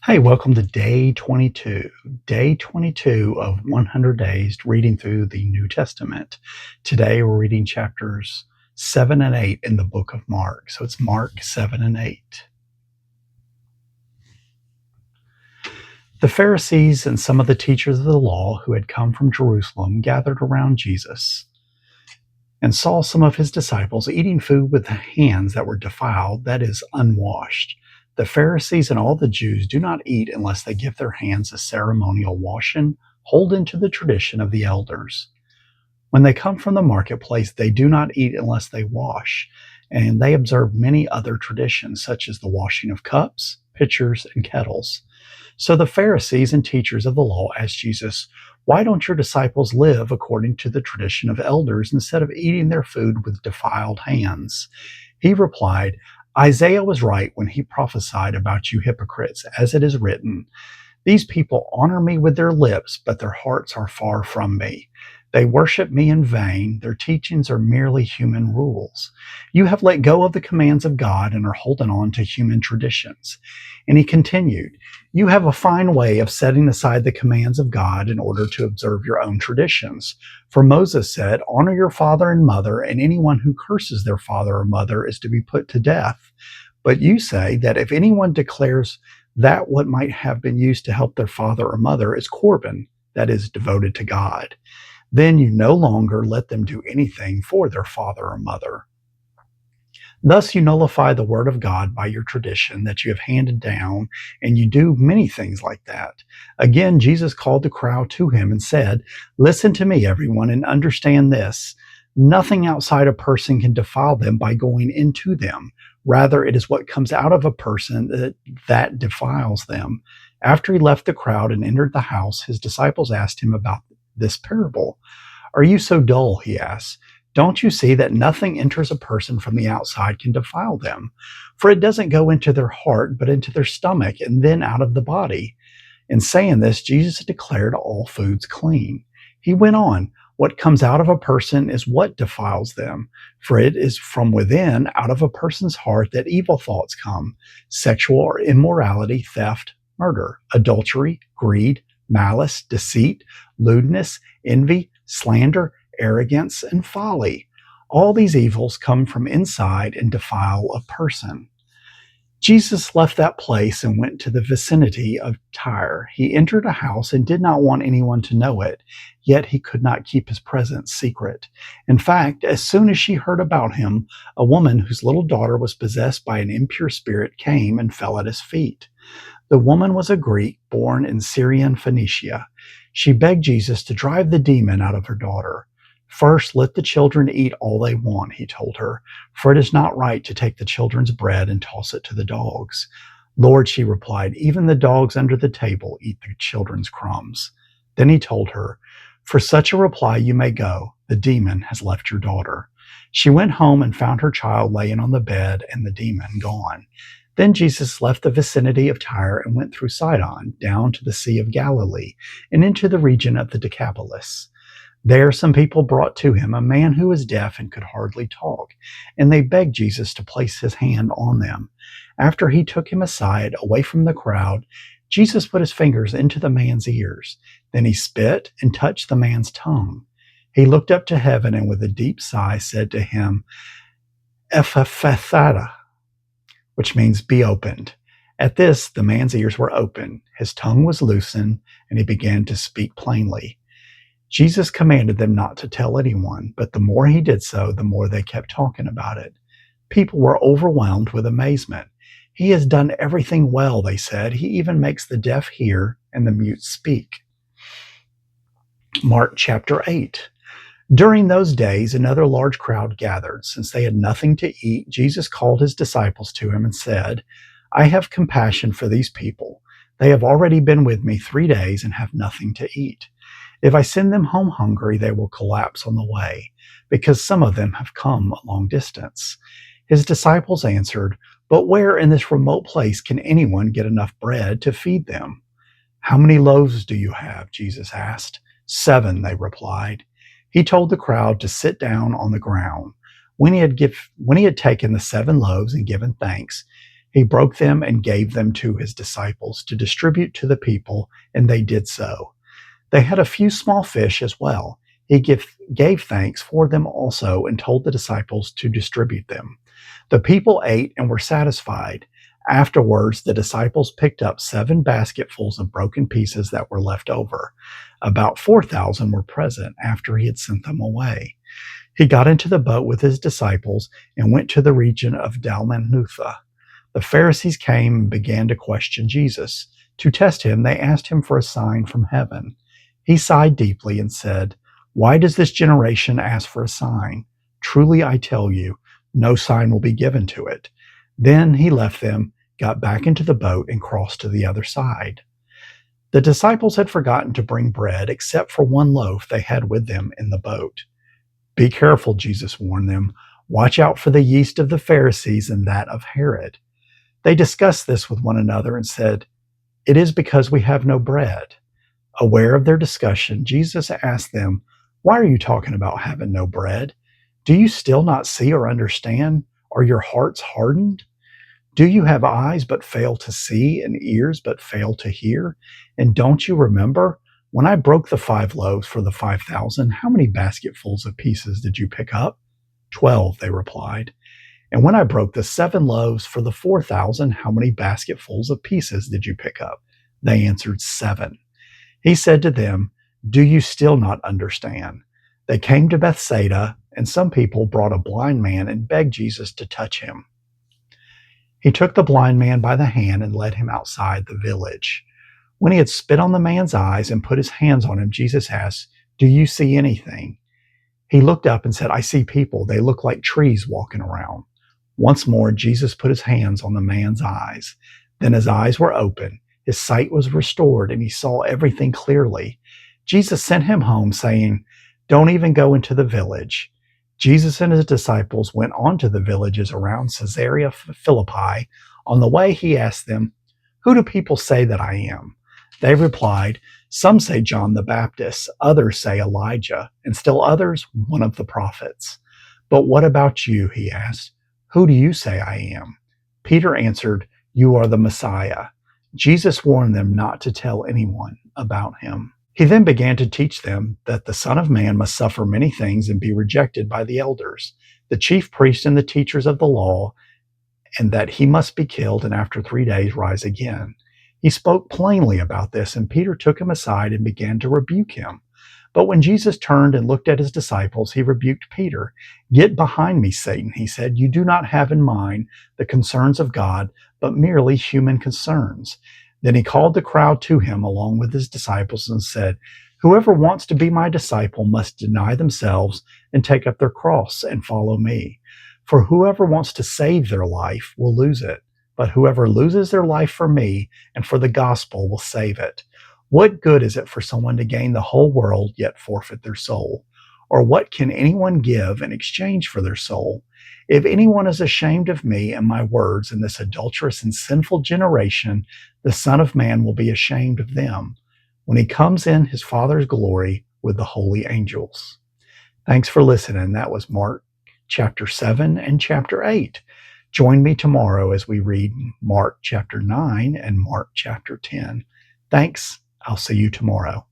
Hey, welcome to day 22. Day 22 of 100 days reading through the New Testament. Today we're reading chapters 7 and 8 in the book of Mark. So it's Mark 7 and 8. The Pharisees and some of the teachers of the law who had come from Jerusalem gathered around Jesus and saw some of his disciples eating food with hands that were defiled, that is, unwashed. The Pharisees and all the Jews do not eat unless they give their hands a ceremonial washing, holding to the tradition of the elders. When they come from the marketplace, they do not eat unless they wash, and they observe many other traditions, such as the washing of cups, pitchers, and kettles. So the Pharisees and teachers of the law asked Jesus, "Why don't your disciples live according to the tradition of elders instead of eating their food with defiled hands?" He replied, "Isaiah was right when he prophesied about you hypocrites, as it is written, 'These people honor me with their lips, but their hearts are far from me. They worship me in vain. Their teachings are merely human rules.' You have let go of the commands of God and are holding on to human traditions." And he continued, "You have a fine way of setting aside the commands of God in order to observe your own traditions. For Moses said, 'Honor your father and mother, and anyone who curses their father or mother is to be put to death.' But you say that if anyone declares that what might have been used to help their father or mother is Corban, that is, devoted to God, then you no longer let them do anything for their father or mother. Thus you nullify the word of God by your tradition that you have handed down, and you do many things like that." Again, Jesus called the crowd to him and said, "Listen to me, everyone, and understand this. Nothing outside a person can defile them by going into them. Rather, it is what comes out of a person that defiles them." After he left the crowd and entered the house, his disciples asked him about this parable. "Are you so dull?" he asked. "Don't you see that nothing enters a person from the outside can defile them? For it doesn't go into their heart, but into their stomach, and then out of the body." In saying this, Jesus declared all foods clean. He went on, "What comes out of a person is what defiles them. For it is from within, out of a person's heart, that evil thoughts come: sexual immorality, theft, murder, adultery, greed, malice, deceit, lewdness, envy, slander, arrogance, and folly. All these evils come from inside and defile a person." Jesus left that place and went to the vicinity of Tyre. He entered a house and did not want anyone to know it, yet he could not keep his presence secret. In fact, as soon as she heard about him, a woman whose little daughter was possessed by an impure spirit came and fell at his feet. The woman was a Greek born in Syrian Phoenicia. She begged Jesus to drive the demon out of her daughter. "First, let the children eat all they want," he told her, "for it is not right to take the children's bread and toss it to the dogs." "Lord," she replied, "even the dogs under the table eat the children's crumbs." Then he told her, "For such a reply you may go. The demon has left your daughter." She went home and found her child laying on the bed and the demon gone. Then Jesus left the vicinity of Tyre and went through Sidon, down to the Sea of Galilee, and into the region of the Decapolis. There some people brought to him a man who was deaf and could hardly talk, and they begged Jesus to place his hand on them. After he took him aside, away from the crowd, Jesus put his fingers into the man's ears. Then he spit and touched the man's tongue. He looked up to heaven and with a deep sigh said to him, "Ephphatha," which means "be opened." At this, the man's ears were open, his tongue was loosened, and he began to speak plainly. Jesus commanded them not to tell anyone, but the more he did so, the more they kept talking about it. People were overwhelmed with amazement. "He has done everything well," they said. "He even makes the deaf hear and the mute speak." Mark chapter 8. During those days, another large crowd gathered. Since they had nothing to eat, Jesus called his disciples to him and said, "I have compassion for these people. They have already been with me 3 days and have nothing to eat. If I send them home hungry, they will collapse on the way, because some of them have come a long distance." His disciples answered, "But where in this remote place can anyone get enough bread to feed them?" "How many loaves do you have?" Jesus asked. "7," they replied. He told the crowd to sit down on the ground. When he had taken the 7 loaves and given thanks, He broke them and gave them to his disciples to distribute to the people, and they did so. They had a few small fish as well. He gave thanks for them also and told the disciples to distribute them. The people ate and were satisfied. Afterwards, the disciples picked up 7 basketfuls of broken pieces that were left over. About 4,000 were present after he had sent them away. He got into the boat with his disciples and went to the region of Dalmanutha. The Pharisees came and began to question Jesus. To test him, they asked him for a sign from heaven. He sighed deeply and said, "Why does this generation ask for a sign? Truly I tell you, no sign will be given to it." Then he left them, got back into the boat, and crossed to the other side. The disciples had forgotten to bring bread except for 1 loaf they had with them in the boat. "Be careful," Jesus warned them. "Watch out for the yeast of the Pharisees and that of Herod." They discussed this with one another and said, "It is because we have no bread." Aware of their discussion, Jesus asked them, "Why are you talking about having no bread? Do you still not see or understand? Are your hearts hardened? Do you have eyes but fail to see and ears but fail to hear? And don't you remember? When I broke the 5 loaves for the 5,000, how many basketfuls of pieces did you pick up?" 12, they replied. "And when I broke the 7 loaves for the 4,000, how many basketfuls of pieces did you pick up?" They answered, 7. He said to them, "Do you still not understand?" They came to Bethsaida, and some people brought a blind man and begged Jesus to touch him. He took the blind man by the hand and led him outside the village. When he had spit on the man's eyes and put his hands on him, Jesus asked, "Do you see anything?" He looked up and said, "I see people. They look like trees walking around." Once more, Jesus put his hands on the man's eyes. Then his eyes were open, his sight was restored, and he saw everything clearly. Jesus sent him home, saying, "Don't even go into the village." Jesus and his disciples went on to the villages around Caesarea Philippi. On the way, he asked them, "Who do people say that I am?" They replied, "Some say John the Baptist, others say Elijah, and still others, one of the prophets." "But what about you?" he asked. "Who do you say I am?" Peter answered, "You are the Messiah." Jesus warned them not to tell anyone about him. He then began to teach them that the Son of Man must suffer many things and be rejected by the elders, the chief priests, and the teachers of the law, and that he must be killed and after 3 days rise again. He spoke plainly about this, and Peter took him aside and began to rebuke him. But when Jesus turned and looked at his disciples, he rebuked Peter. "Get behind me, Satan," he said. "You do not have in mind the concerns of God, but merely human concerns." Then he called the crowd to him along with his disciples and said, "Whoever wants to be my disciple must deny themselves and take up their cross and follow me. For whoever wants to save their life will lose it, but whoever loses their life for me and for the gospel will save it. What good is it for someone to gain the whole world yet forfeit their soul? Or what can anyone give in exchange for their soul? If anyone is ashamed of me and my words in this adulterous and sinful generation, the Son of Man will be ashamed of them when he comes in his Father's glory with the holy angels." Thanks for listening. That was Mark chapter 7 and chapter 8. Join me tomorrow as we read Mark chapter 9 and Mark chapter 10. Thanks. I'll see you tomorrow.